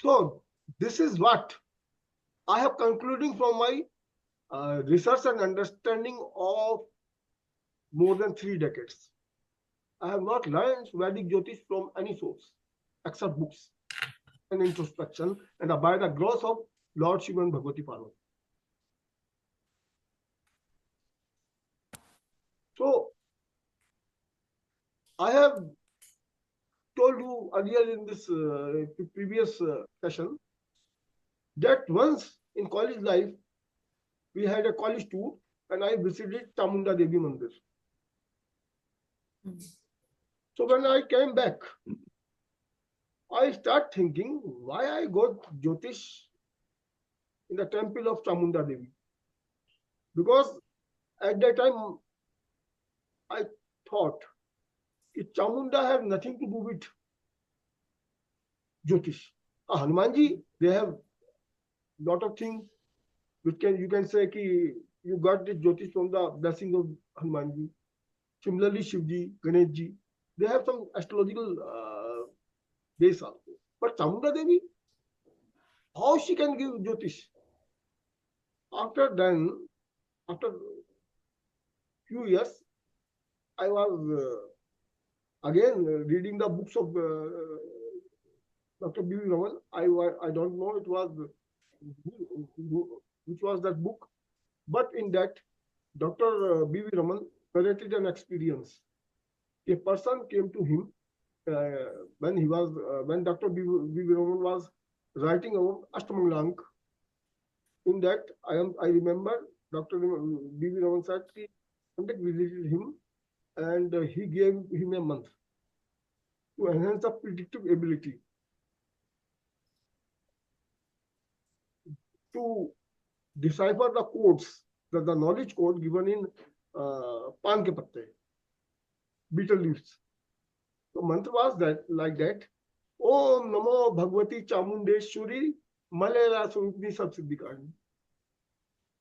So this is what I have concluding from my research and understanding of more than 3 decades. I have not learned Vedic Jyotish from any source except books and introspection and by the grace of Lord Shiva and Bhagavati Parvati. So I have told you earlier in this previous session that once in college life we had a college tour and I visited Chamunda Devi Mandir. So when I came back, I start thinking why I got Jyotish in the temple of Chamunda Devi. Because at that time I thought that Chamunda has nothing to do with Jyotish. Hanumanji, they have lot of things which you can say ki you got this Jyotish from the blessing of Hanumanji. Similarly, Shivji, Ganeshji, they have some astrological base also. But Chamunda Devi, how she can give Jyotish? After few years, I was again reading the books of Dr. B. V. Raman. I don't know it was which was that book, but in that Dr. B. V. Raman narrated an experience. A person came to him when Dr. B. V. Raman was writing about Ashtamangla. In that, I remember Dr. B. V. Raman said he visited him and he gave him a month to enhance the predictive ability to decipher the codes, the knowledge code given in Pan ke patte, betel leaves. So mantra was that like that. Om Namo Bhagavati Chamundeshwari Malayala Surupni Sabsiddhikarni.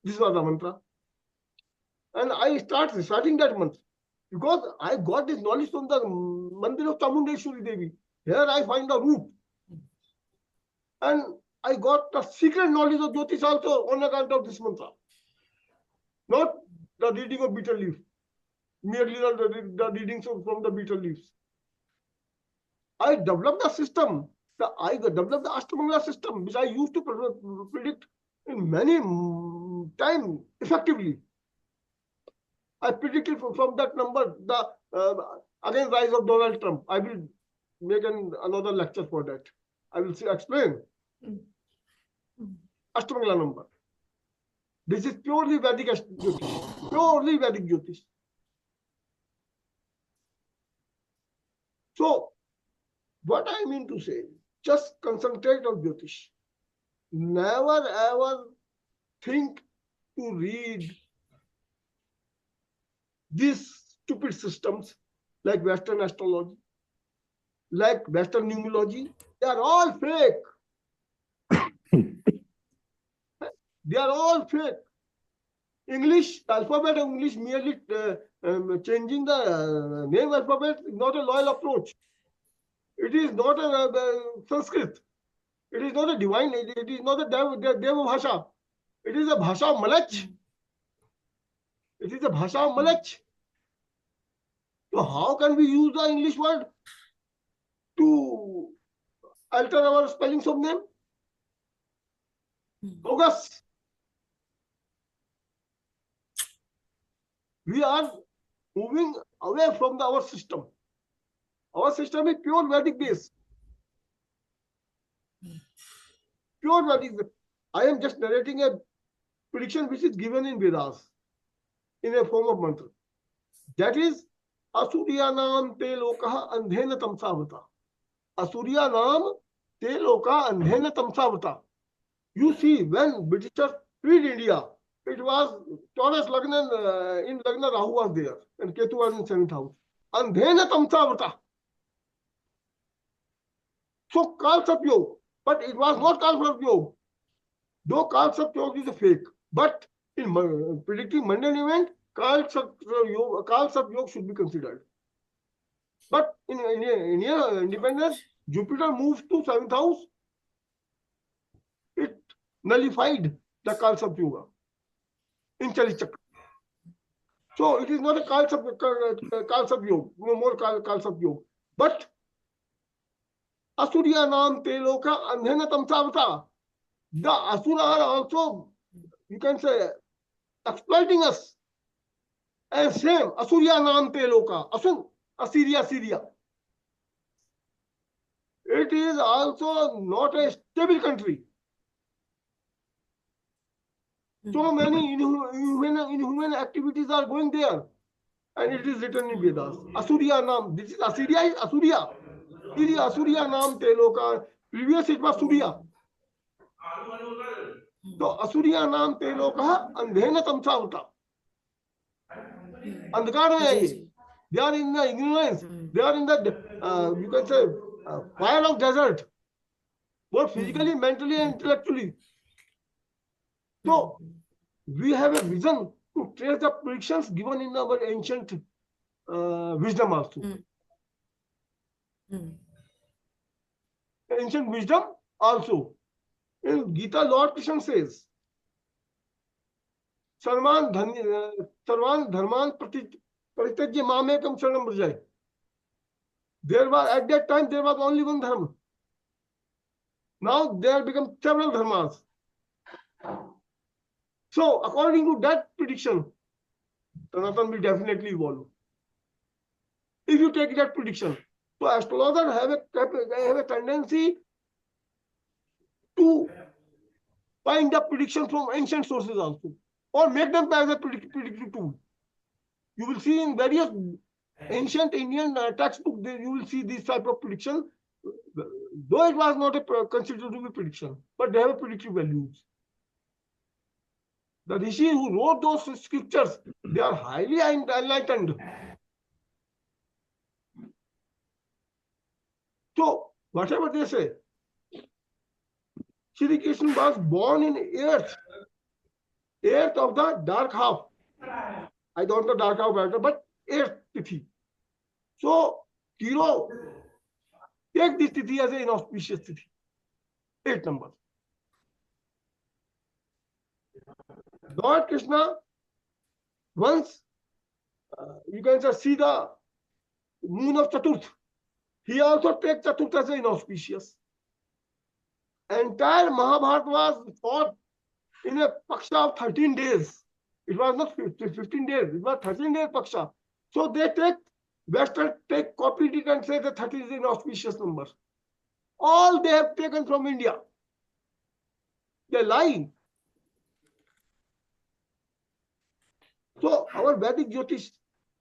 This was the mantra. And I start reciting that mantra because I got this knowledge from the Mandir of Chamundeshwari Devi. Here I find the root. And I got the secret knowledge of Jyotish also on account of this mantra. Not the reading of betel leaf, merely the readings from the betel leaves. I developed the system. I developed the Ashtamangala system, which I used to predict in many time effectively. I predicted from that number the again rise of Donald Trump. I will make another lecture for that. I will explain Ashtamangala number. This is purely Vedic Jyotish. Purely Vedic Jyotish. So, what I mean to say, just concentrate on Jyotish. Never ever think to read these stupid systems like Western astrology, like Western numerology. They are all fake. They are all fake. English, alphabet of English merely changing the name alphabet is not a loyal approach. It is not a Sanskrit. It is not a divine. It is not a Deva Bhasha. It is a Bhasha of Malach. It is a Bhasha of Malach. So how can we use the English word to alter our spellings of name? Bogus. We are moving away from our system. Our system is pure Vedic base. Pure Vedic. I am just narrating a prediction which is given in Vedas in a form of mantra. That is Asurya Nam Te Loka Andhena Tamsavata. Asurya Nam Te Loka Andhena Tamsavata. You see, when Britishers freed India, it was Taurus Lagna, in Lagna Rahu was there and Ketu was in 7th house. Andhena Tamsavata. So Kal Sapyog, but it was not Kal Sapyog. Though Kal Sapyog is a fake, but in predicting mundane event, Kal Sapyog should be considered. But in India independence, Jupiter moves to 7th house nullified the Kalsap Yoga in Chalichakra. So it is not a Kalsap Yoga, no more Kalsap Yoga. But Asurya Nam Teloka Andhena Tamsavata. The Asura are also, you can say, exploiting us. And same, Asurya Nam Teloka, Assyria, Syria. It is also not a stable country. So many inhuman activities are going there. And it is written in Vedas. Asurya Nam. This is Assyria, is Asuriya. Asuriya Nam Teloka. Previous it was Surya. So Asurya Nam Teloka Andhena Tamsavata. अंधकार में है ये. They are in the ignorance. They are in the you can say fire of desert, both physically, mentally, and intellectually. So we have a vision to trace the predictions given in our ancient wisdom also. Ancient wisdom also. In Gita, Lord Krishna says, Sarvan dharman parityajya mamekam sharanam vrajay. There was, at that time, there was only one dharma. Now there become several dharmas. So according to that prediction, Sanatan will definitely evolve. If you take that prediction, so astrologers have a tendency to find the prediction from ancient sources also, or make them as a predictive tool. You will see in various ancient Indian textbooks, you will see this type of prediction, though it was not considered to be prediction, but they have a predictive values. The rishis who wrote those scriptures, they are highly enlightened. So, whatever they say, Shri Krishna was born in 8th of the dark half. I don't know dark half better, but 8th tithi. So, Kiro, take this tithi as an inauspicious tithi. 8 numbers. Lord Krishna, once you can just see the moon of Chaturth, he also takes Chaturth as an inauspicious. Entire Mahabharata was fought in a paksha of 13 days. It was not 15 days, it was 13 days paksha. So they take, Western take, copied it and say that 30 is an inauspicious number. All they have taken from India. They lie. So our Vedic Jyotish,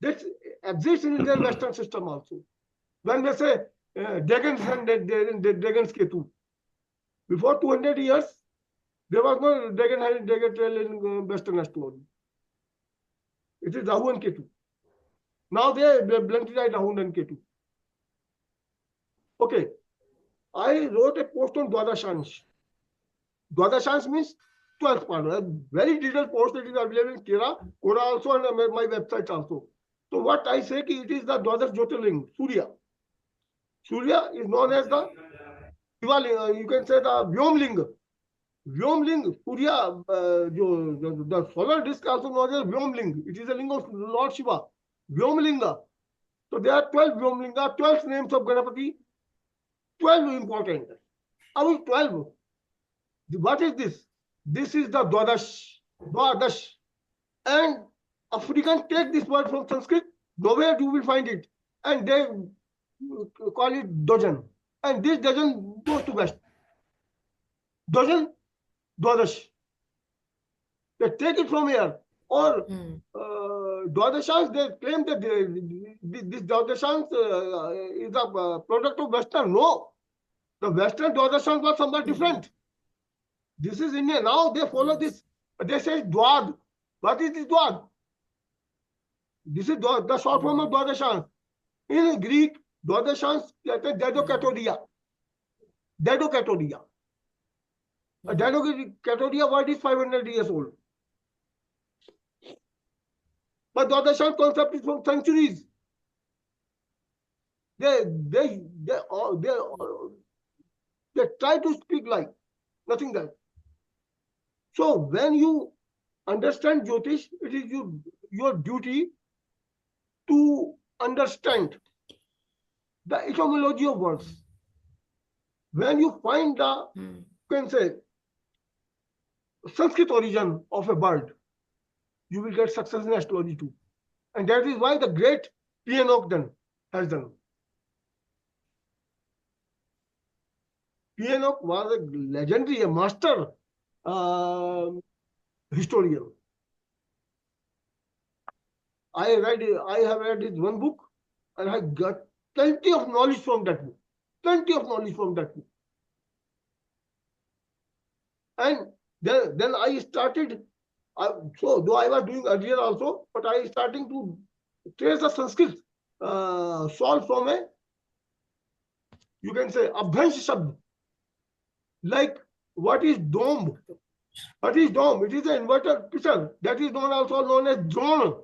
this exists in their Western system also. When they say dragons and dragons Ketu, before 200 years, there was no dragon tail in Western astrology. It is Rahu and Ketu. Now they bluntly write Rahu and Ketu. Okay. I wrote a post on Dwadashansh. Dwadashansh means 12th part. A very detailed post that is available in Kera, Quora also, and my website also. So what I say, it is the Dwadash Jyotirling, Surya. Surya is known as the you can say the Vyomling. Vyomling, Surya, the solar disk also known as Vyomling. It is a lingam of Lord Shiva. Vyomlinga. So there are 12 Vyomlinga, 12 names of Ganapati, 12 important. Out of 12, what is this? This is the Dwadash. And African take this word from Sanskrit, nowhere you will find it. And they call it Dojan. And this doesn't go to West. Dojan, Dwadash. They take it from here. Or Dwadashans, they claim that this Dwadashans is a product of Western. No. The Western Dwadashans was somewhat different. This is India. Now they follow this. They say Dwad. What is this Dwad? This is the short form of Dwadashans. In Greek, Dwadashans Dedokatodia. Dedokatodia. Dedokatodia word is 500 years old. But Dwadashan concept is from centuries. They try to speak like nothing that. So when you understand Jyotish, it is your duty to understand the etymology of words. When you find the, you can say, Sanskrit origin of a word, you will get success in astrology too. And that is why the great P.N. has done. P.N. was a legendary, a master historian. I have read his one book, and I got plenty of knowledge from that book. Plenty of knowledge from that book. And then I started, so though I was doing earlier also, but I starting to trace the Sanskrit solved from a, you can say, Abhansh Shabd. Like, what is dome? What is dome? It is an inverted picture. That is also known as drone.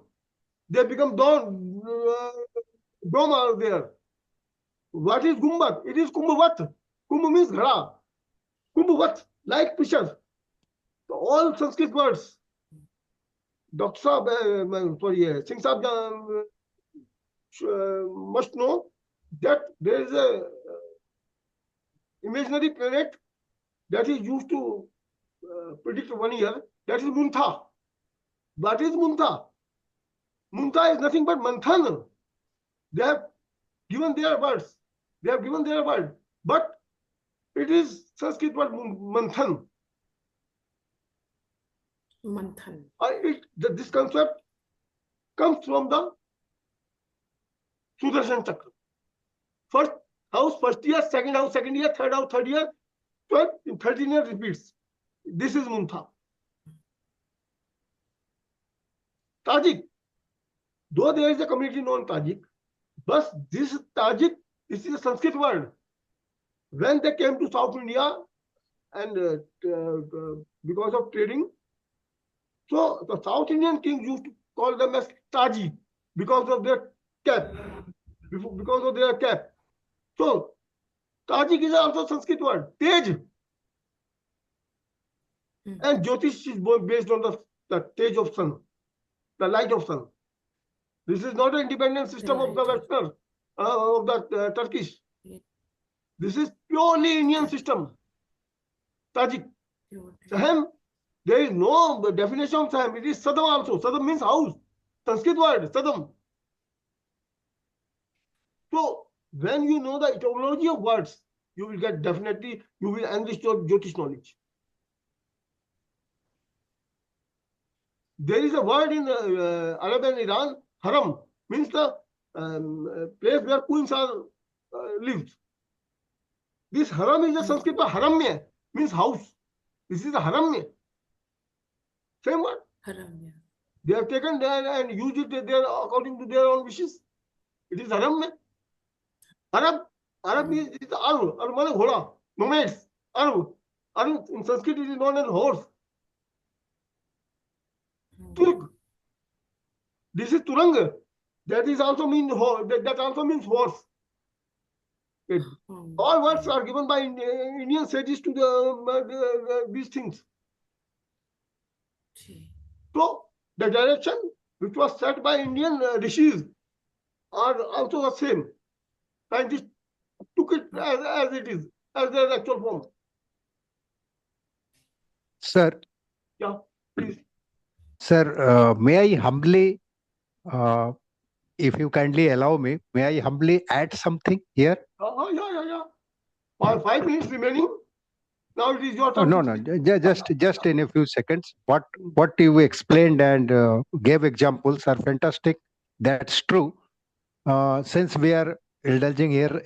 They become dome are there. What is Gumbat? It is Kumbhavat. Kumbh means Ghara. Kumbhavat, like picture. So all Sanskrit words. Dr. Singh Saab must know that there is a imaginary planet that is used to predict 1 year. That is Muntha. What is Muntha? Muntha is nothing but Manthan. They have given their words. They have given their word. But it is Sanskrit word Manthan. Manthan. This concept comes from the Sudarshan Chakra. First house, first year, second house, second year, third house, third year, 12, 13 years repeats. This is Muntha. Tajik. Though there is a community known Tajik, but this Tajik, this is a Sanskrit word. When they came to South India and because of trading, so the South Indian kings used to call them as Taji because of their cap. Because of their cap. So Tajik is also a Sanskrit word. Tej. And Jyotish is based on the Tej of sun, the light of sun. This is not an independent system of the Western, of the Turkish. This is purely Indian system. Tajik. Saham, there is no definition of Saham. It is Sadam also. Sadam means house. Sanskrit word, Sadam. So when you know the etymology of words, you will get definitely, you will enrich your Jyotish knowledge. There is a word in Arab and Iran, haram, means the place where queens are lived. This haram is a Sanskrit word, haramya, means house. This is a haramya. Same word. Haramya. They have taken there and used it there according to their own wishes. It is haramya. Arab is Arab. Arab means ghoda, nomads. Arab in Sanskrit it is known as horse. Turk. This is Turanga. That is also mean that also means horse. All words are given by Indian sages to these things. So the direction which was set by Indian rishis are also the same. Scientists took it as it is, as their actual form. Sir. Yeah, please. Sir, may I humbly, if you kindly allow me, may I humbly add something here? Yeah. 5 minutes remaining. Now it is your turn. Oh, no. Just in a few seconds. What you explained and gave examples are fantastic. That's true. Since we are indulging here